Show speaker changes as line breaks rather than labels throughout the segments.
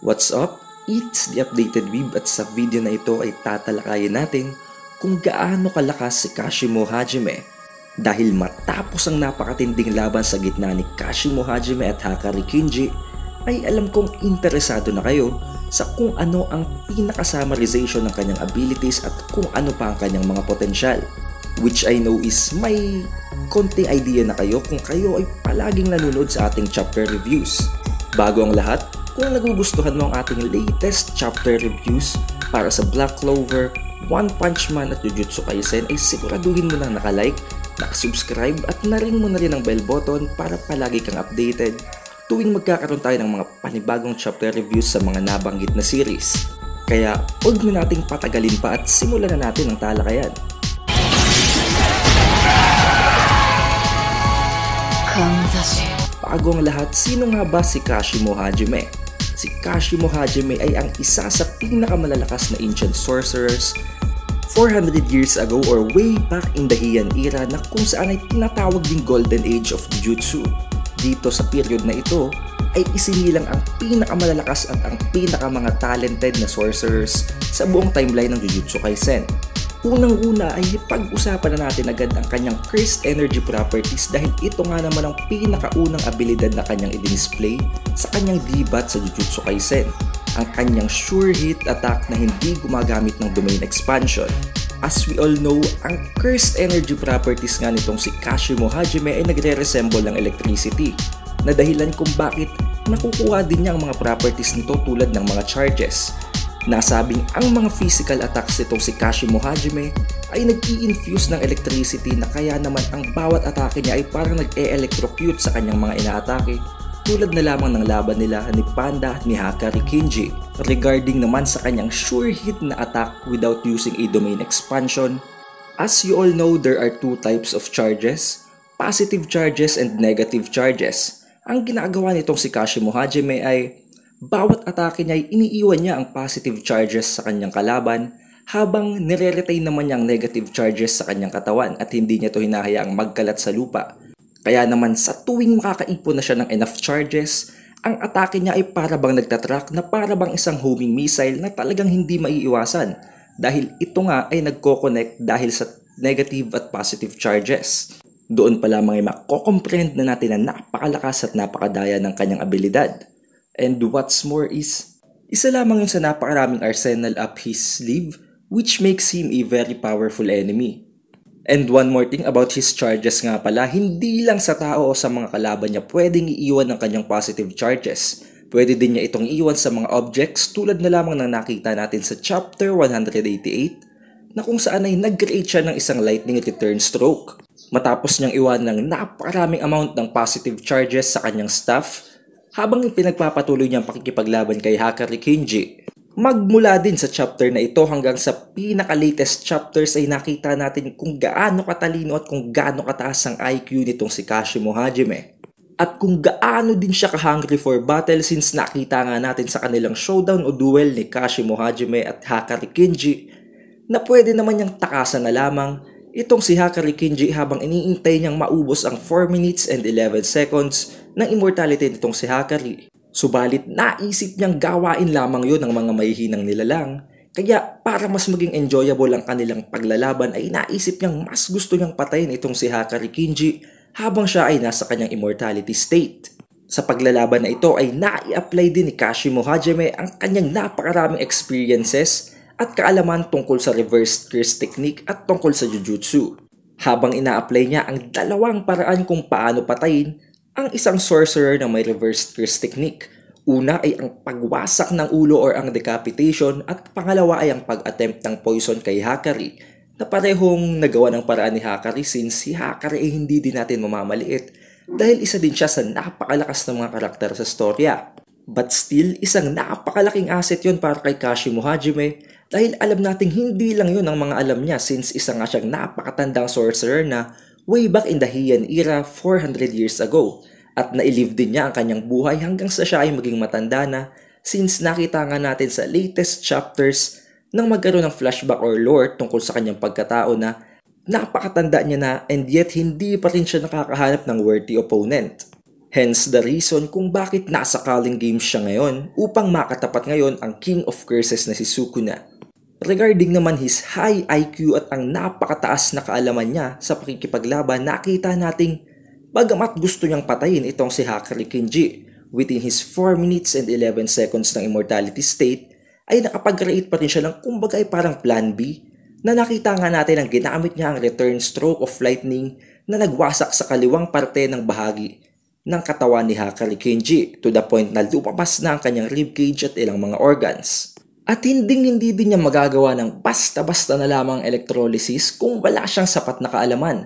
What's up? It's the Updated Weeb at sa video na ito ay tatalakayin natin kung gaano kalakas si Kashimo Hajime dahil matapos ang napakatinding laban sa gitna ni Kashimo Hajime at Hakari Kinji ay alam kong interesado na kayo sa kung ano ang pinaka-summarization ng kanyang abilities at kung ano pa ang kanyang mga potensyal, which I know is may konting idea na kayo kung kayo ay palaging nanonood sa ating chapter reviews. Bago ang lahat, kung nagugustuhan mo ang ating latest chapter reviews para sa Black Clover, One Punch Man at Jujutsu Kaisen ay siguraduhin mo na naka-like, naka-subscribe at na-ring mo na rin ang bell button para palagi kang updated tuwing magkakaroon tayo ng mga panibagong chapter reviews sa mga nabanggit na series. Kaya huwag na nating patagalin pa at simulan na natin ang talakayan. Bago ang lahat, sino nga ba si Kashimo Hajime? Si Kashimo Hajime ay ang isa sa pinakamalalakas na ancient sorcerers 400 years ago or way back in the Heian era na kung saan ay tinatawag ding Golden Age of Jujutsu. Dito sa period na ito ay isinilang ang pinakamalalakas at ang mga talented na sorcerers sa buong timeline ng Jujutsu Kaisen. Unang-una ay pag-usapan na natin agad ang kanyang cursed energy properties dahil ito nga naman ang pinakaunang abilidad na kanyang i-display sa kanyang debat sa Jujutsu Kaisen, ang kanyang sure hit attack na hindi gumagamit ng domain expansion. As we all know, ang cursed energy properties nga nitong si Kashimo Hajime ay nagre-resemble ng electricity, na dahilan kung bakit nakukuha din niya ang mga properties nito tulad ng mga charges. Nasabing ang mga physical attacks nitong si Kashimo Hajime ay nag-i-infuse ng electricity na kaya naman ang bawat atake niya ay parang nag-e-electrocute sa kanyang mga inaatake tulad na lamang ng laban nila ni Panda at ni Hakari Kinji. Regarding naman sa kanyang sure hit na attack without using a domain expansion, as you all know, there are two types of charges, positive charges and negative charges. Ang ginagawa nitong si Kashimo Hajime ay bawat atake niya ay iniiwan niya ang positive charges sa kanyang kalaban habang nire-retain naman niya ang negative charges sa kanyang katawan at hindi niya ito hinahayaang magkalat sa lupa. Kaya naman sa tuwing makakaipon na siya ng enough charges, ang atake niya ay para bang nagtatrack na para bang isang homing missile na talagang hindi maiiwasan dahil ito nga ay nagko-connect dahil sa negative at positive charges. Doon pa lamang ay mako-comprehend na natin na napakalakas at napakadaya ng kanyang abilidad. And what's more is, isa lamang yun sa napakaraming arsenal up his sleeve which makes him a very powerful enemy. And one more thing about his charges nga pala, hindi lang sa tao o sa mga kalaban niya pwedeng iiwan ng kanyang positive charges. Pwede din niya itong iiwan sa mga objects tulad na lamang ng nakita natin sa chapter 188 na kung saan ay nag-create siya ng isang lightning return stroke. Matapos niyang iwan ng napakaraming amount ng positive charges sa kanyang staff, habang pinagpapatuloy niyang pakikipaglaban kay Hakari Kinji. Magmula din sa chapter na ito hanggang sa pinaka-latest chapters ay nakita natin kung gaano katalino at kung gaano kataas ang IQ nitong si Kashimo Hajime. At kung gaano din siya ka-hungry for battle since nakita nga natin sa kanilang showdown o duel ni Kashimo Hajime at Hakari Kinji na pwede naman niyang takasan na lamang itong si Hakari Kinji habang iniintay niyang maubos ang 4 minutes and 11 seconds ng immortality nitong si Hakari. Subalit naisip niyang gawain lamang yon ng mga mahihinang nilalang, kaya para mas maging enjoyable ang kanilang paglalaban ay naisip niyang mas gusto niyang patayin itong si Hakari Kinji habang siya ay nasa kanyang immortality state. Sa paglalaban na ito ay nai-apply din ni Kashimo Hajime ang kanyang napakaraming experiences at kaalaman tungkol sa reverse curse technique at tungkol sa Jujutsu. Habang ina-apply niya ang dalawang paraan kung paano patayin ang isang sorcerer na may reverse curse technique. Una ay ang pagwasak ng ulo or ang decapitation at pangalawa ay ang pag-attempt ng poison kay Hakari na parehong nagawa ng paraan ni Hakari since si Hakari ay hindi din natin mamamaliit dahil isa din siya sa napakalakas ng mga karakter sa storya. But still, isang napakalaking asset yon para kay Kashimo Hajime dahil alam nating hindi lang yon ang mga alam niya since isa nga siyang napakatandang sorcerer na way back in the Heian era 400 years ago at nailive din niya ang kanyang buhay hanggang sa siya ay maging matanda na since nakita nga natin sa latest chapters nang magkaroon ng flashback or lore tungkol sa kanyang pagkatao na napakatanda niya na and yet hindi pa rin siya nakakahanap ng worthy opponent. Hence the reason kung bakit nasa Culling Games siya ngayon upang makatapat ngayon ang King of Curses na si Sukuna. Regarding naman his high IQ at ang napakataas na kaalaman niya sa pakikipaglaban, nakita nating bagamat gusto niyang patayin itong si Hakari Kinji within his 4 minutes and 11 seconds ng immortality state, ay nakapag-create pa rin siya ng kumbaga ay parang plan B, na nakita nga natin ang ginamit niya ang return stroke of lightning na nagwasak sa kaliwang parte ng bahagi ng katawan ni Hakari Kinji to the point na lupapas na ang kanyang ribcage at ilang mga organs. At hindi din niya magagawa ng basta-basta na lamang electrolysis kung wala siyang sapat na kaalaman.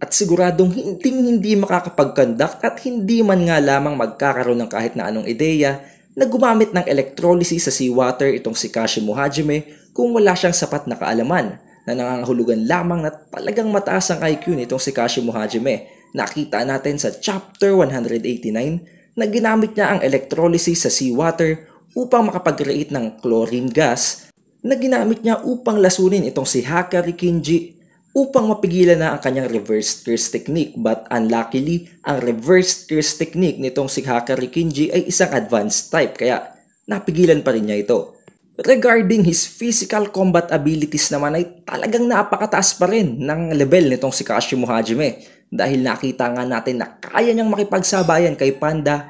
At siguradong hindi makakapag-conduct at hindi man nga lamang magkakaroon ng kahit na anong ideya na gumamit ng electrolysis sa seawater itong si Kashimo Hajime kung wala siyang sapat na kaalaman, na nangangahulugan lamang na talagang mataas ang IQ nitong si Kashimo Hajime. Nakita natin sa chapter 189 na ginamit niya ang electrolysis sa seawater upang makapag-create ng chlorine gas na ginamit niya upang lasunin itong si Hakari Kinji upang mapigilan na ang kanyang reverse curse technique. But unluckily, ang reverse curse technique nitong si Hakari Kinji ay isang advanced type, kaya napigilan pa rin niya ito. Regarding his physical combat abilities naman ay talagang napakataas pa rin ng level nitong si Kashimo Hajime, dahil nakita nga natin na kaya niyang makipagsabayan kay Panda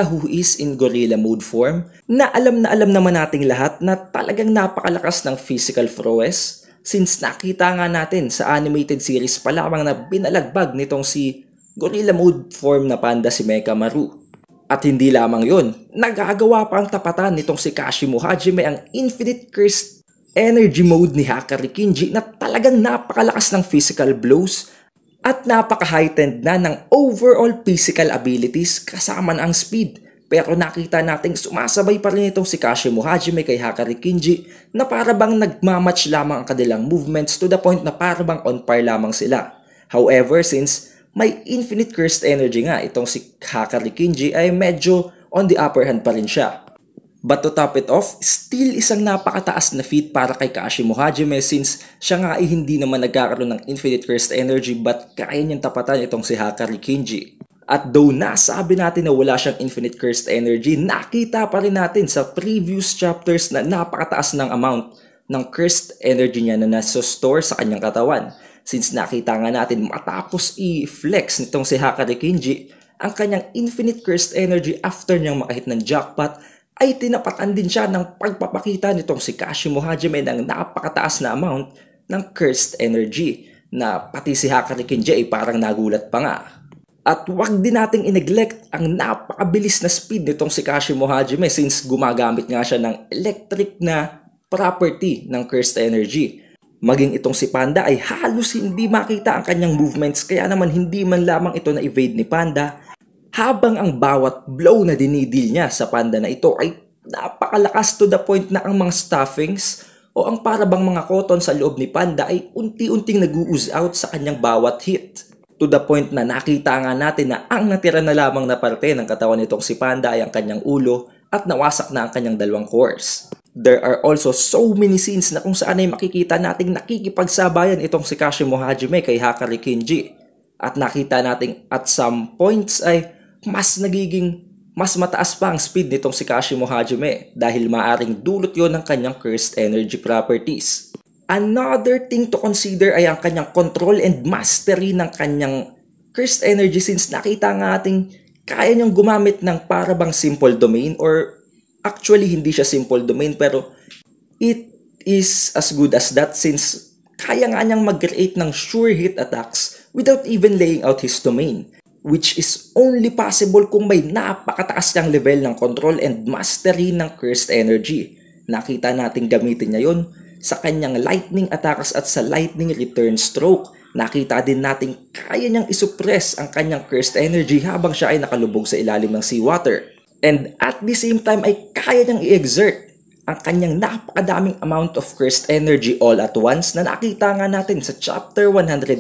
who is in gorilla mode form, na alam naman nating lahat na talagang napakalakas ng physical prowess. Since nakita nga natin sa animated series pa lamang na binalagbag nitong si gorilla mode form na Panda si Mekamaru. At hindi lamang yun, nagagawa pa ang tapatan nitong si Kashimo Hajime ang infinite cursed energy mode ni Hakari Kinji na talagang napakalakas ng physical blows at napaka-heightened na ng overall physical abilities kasama ang speed. Pero nakita nating sumasabay pa rin itong si Kashimo Hajime kay Hakari Kinji na parabang nagmamatch lamang ang kanilang movements to the point na parabang on par lamang sila. However, since may infinite cursed energy nga itong si Hakari Kinji, ay medyo on the upper hand pa rin siya. But to top it off, still isang napakataas na feat para kay Kashimo Hajime, since siya nga ay hindi naman nagkakaroon ng infinite cursed energy but kaya niyang tapatan itong si Hakari Kinji. At though nasabi natin na wala siyang infinite cursed energy, nakita pa rin natin sa previous chapters na napakataas ng amount ng cursed energy niya na nasa-store sa kanyang katawan. Since nakita nga natin matapos i-flex nitong si Hakari Kinji ang kanyang infinite cursed energy after niyang makahit ng jackpot, ay tinapatan din siya ng pagpapakita nitong si Kashimo Hajime ng napakataas na amount ng cursed energy na pati si Hakari Kinji ay parang nagulat pa nga. At wag din nating i-neglect ang napakabilis na speed nitong si Kashimo Hajime, since gumagamit nga siya ng electric na property ng cursed energy. Maging itong si Panda ay halos hindi makita ang kanyang movements, kaya naman hindi man lamang ito na evade ni Panda, habang ang bawat blow na dinidil niya sa Panda na ito ay napakalakas to the point na ang mga stuffings o ang parabang mga cotton sa loob ni Panda ay unti-unting nag-ooze out sa kanyang bawat hit. To the point na nakita nga natin na ang natira na lamang na parte ng katawan nitong si Panda ay ang kanyang ulo at nawasak na ang kanyang dalawang cores. There are also so many scenes na kung saan ay makikita nating nakikipagsabayan itong si Kashimo Hajime kay Hakari Kinji. At nakita nating at some points ay mas mataas pa ang speed nitong si Kashimo Hajime dahil maaring dulot yon ng kanyang cursed energy properties. Another thing to consider ay ang kanyang control and mastery ng kanyang cursed energy, since nakita nga ating kaya niyang gumamit ng parabang simple domain, or actually hindi siya simple domain pero it is as good as that, since kaya nga niyang mag-create ng sure hit attacks without even laying out his domain, which is only possible kung may napakataas niyang level ng control and mastery ng cursed energy. Nakita natin gamitin niya yon sa kanyang lightning attacks at sa lightning return stroke. Nakita din natin kaya niyang isuppress ang kanyang cursed energy habang siya ay nakalubog sa ilalim ng seawater. And at the same time ay kaya niyang i-exert ang kanyang napakadaming amount of cursed energy all at once, na nakita nga natin sa chapter 189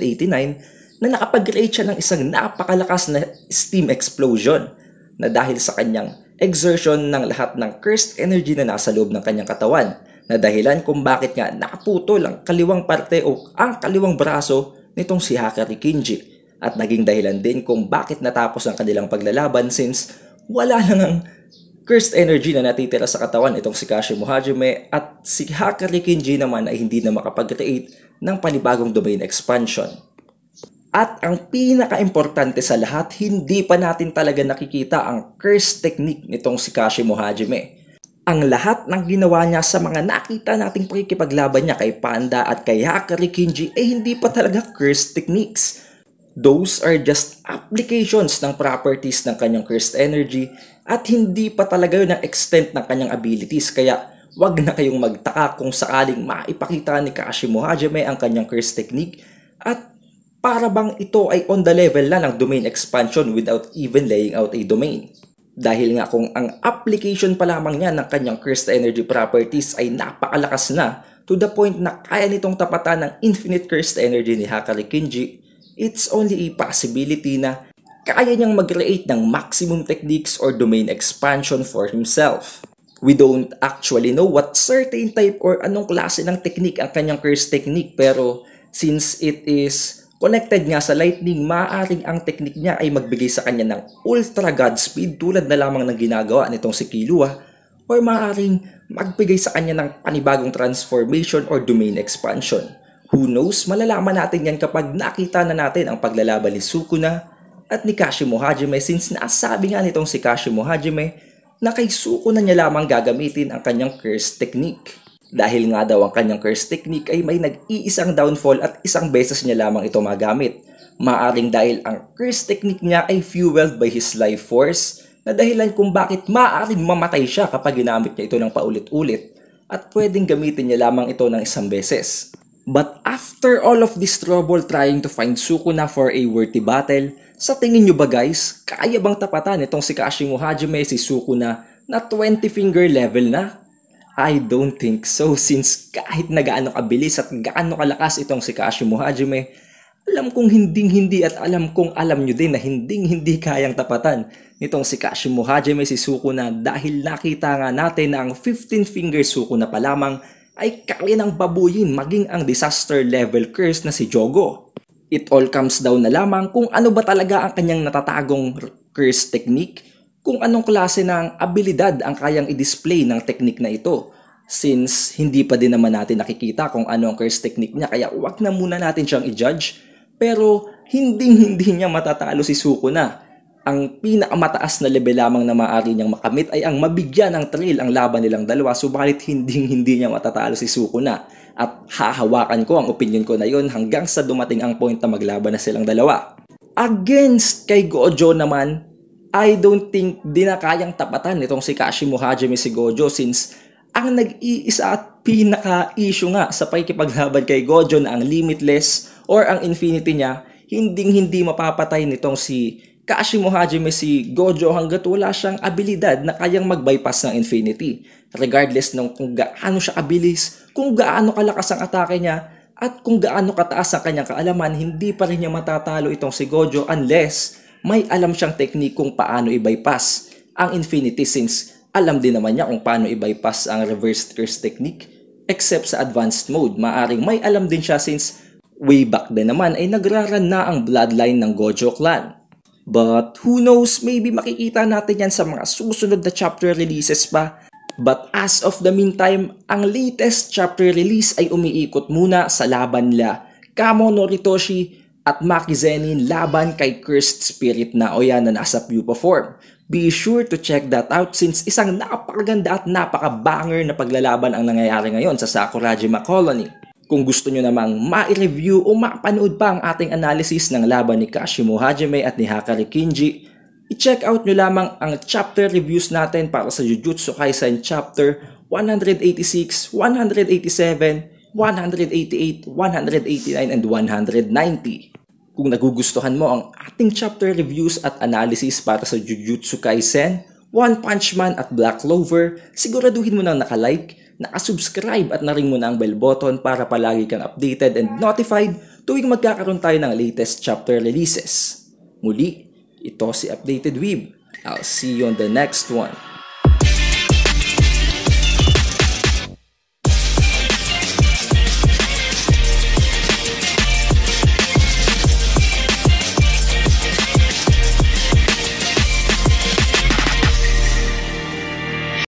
na nakapag-create siya ng isang napakalakas na steam explosion na dahil sa kanyang exertion ng lahat ng cursed energy na nasa loob ng kanyang katawan, na dahilan kung bakit nga nakaputol ang kaliwang parte o ang kaliwang braso nitong si Hakari Kinji. at naging dahilan din kung bakit natapos ang kanilang paglalaban since wala lang ang cursed energy na natitira sa katawan itong si Kashimo Hajime at si Hakari Kinji naman ay hindi na makapag-create ng panibagong domain expansion. At ang pinaka-importante sa lahat, hindi pa natin talaga nakikita ang curse technique nitong si Kashimo Hajime. Ang lahat ng ginawa niya sa mga nakita nating pakikipaglaban niya kay Panda at kay Hakari Kinji ay hindi pa talaga curse techniques. Those are just applications ng properties ng kanyang cursed energy at hindi pa talaga yun ang extent ng kanyang abilities. Kaya wag na kayong magtaka kung sakaling maipakita ni Kashimo Hajime ang kanyang cursed technique at para bang ito ay on the level na ng domain expansion without even laying out a domain. Dahil nga kung ang application pa lamang niya ng kanyang cursed energy properties ay napakalakas na to the point na kaya nitong tapatan ng infinite cursed energy ni Hakari Kinji, it's only a possibility na kaya niyang mag-create ng maximum techniques or domain expansion for himself. We don't actually know what certain type or anong klase ng technique ang kanyang cursed technique, pero since it is connected nga sa lightning, maaaring ang technique niya ay magbigay sa kanya ng ultra godspeed tulad na lamang ng ginagawa nitong si Killua, or maaaring magbigay sa kanya ng panibagong transformation or domain expansion. Who knows, malalaman natin yan kapag nakita na natin ang paglalaban ni Sukuna at ni Kashimo Hajime, since nasabi nga nitong si Kashimo Hajime na kay Sukuna niya lamang gagamitin ang kanyang curse technique. Dahil nga daw ang kanyang curse technique ay may nag-iisang downfall at isang beses niya lamang ito magamit. Maaring dahil ang curse technique niya ay fueled by his life force, na dahilan kung bakit maaaring mamatay siya kapag ginamit niya ito ng paulit-ulit at pwedeng gamitin niya lamang ito ng isang beses. But after all of this trouble trying to find Sukuna for a worthy battle, sa tingin nyo ba guys, kaya bang tapatan itong si Kashimo Hajime si Sukuna na 20 finger level na? I don't think so, since kahit na gaano kabilis at gaano kalakas itong si Kashimo Hajime, alam kong hinding-hindi at alam kong alam nyo din na hinding-hindi kayang tapatan nitong si Kashimo Hajime si Sukuna, dahil nakita nga natin na ang 15 finger Sukuna pa lamang ay kaya ng babuyin maging ang disaster level curse na si Jogo. It all comes down na lamang kung ano ba talaga ang kanyang natatagong curse technique, kung anong klase ng abilidad ang kayang i-display ng technique na ito. Since hindi pa din naman natin nakikita kung ano ang curse technique niya, kaya wag na muna natin siyang i-judge. Pero hindi niya matatalo si Sukuna. Ang pinakamataas na level lamang na maaari niyang makamit ay ang mabigyan ng thrill ang laban nilang dalawa, subalit hindi niya matatalo si Sukuna. At hahawakan ko ang opinion ko na yon hanggang sa dumating ang point na maglaban na silang dalawa. Against kay Gojo naman, I don't think di na kayang tapatan nitong si Kashimo Hajime si Gojo, since ang nag-iisa at pinaka-issue nga sa pakikipaglaban kay Gojo na ang limitless or ang infinity niya, hindi mapapatay nitong si Kashimo Hajime si Gojo hanggat wala siyang abilidad na kayang mag-bypass ng infinity. Regardless ng kung gaano siya kabilis, kung gaano kalakas ang atake niya, at kung gaano kataas ang kanyang kaalaman, hindi pa rin niya matatalo itong si Gojo unless may alam siyang technique kung paano i-bypass ang infinity, since alam din naman niya kung paano i-bypass ang reverse curse technique. Except sa advanced mode, maaring may alam din siya since way back din naman ay nagraran na ang bloodline ng Gojo clan. But who knows, maybe makikita natin yan sa mga susunod na chapter releases pa. But as of the meantime, ang latest chapter release ay umiikot muna sa laban nila Kamo Noritoshi at Maki Zenin laban kay Cursed Spirit na Oya na nasa pupa form. Be sure to check that out, since isang napakaganda at napaka-banger na paglalaban ang nangyayari ngayon sa Sakurajima Colony. Kung gusto nyo namang ma-review o mapanood pa ang ating analysis ng laban ni Kashimo Hajime at ni Hakari Kinji, i-check out nyo lamang ang chapter reviews natin para sa Jujutsu Kaisen chapter 186, 187, 188, 189, and 190. Kung nagugustuhan mo ang ating chapter reviews at analysis para sa Jujutsu Kaisen, One Punch Man at Black Clover, siguraduhin mo nang nakalike, nakasubscribe at naring mo na ang bell button para palagi kang updated and notified tuwing magkakaroon tayo ng latest chapter releases. Muli, ito si Updated Weeb. I'll see you on the next one.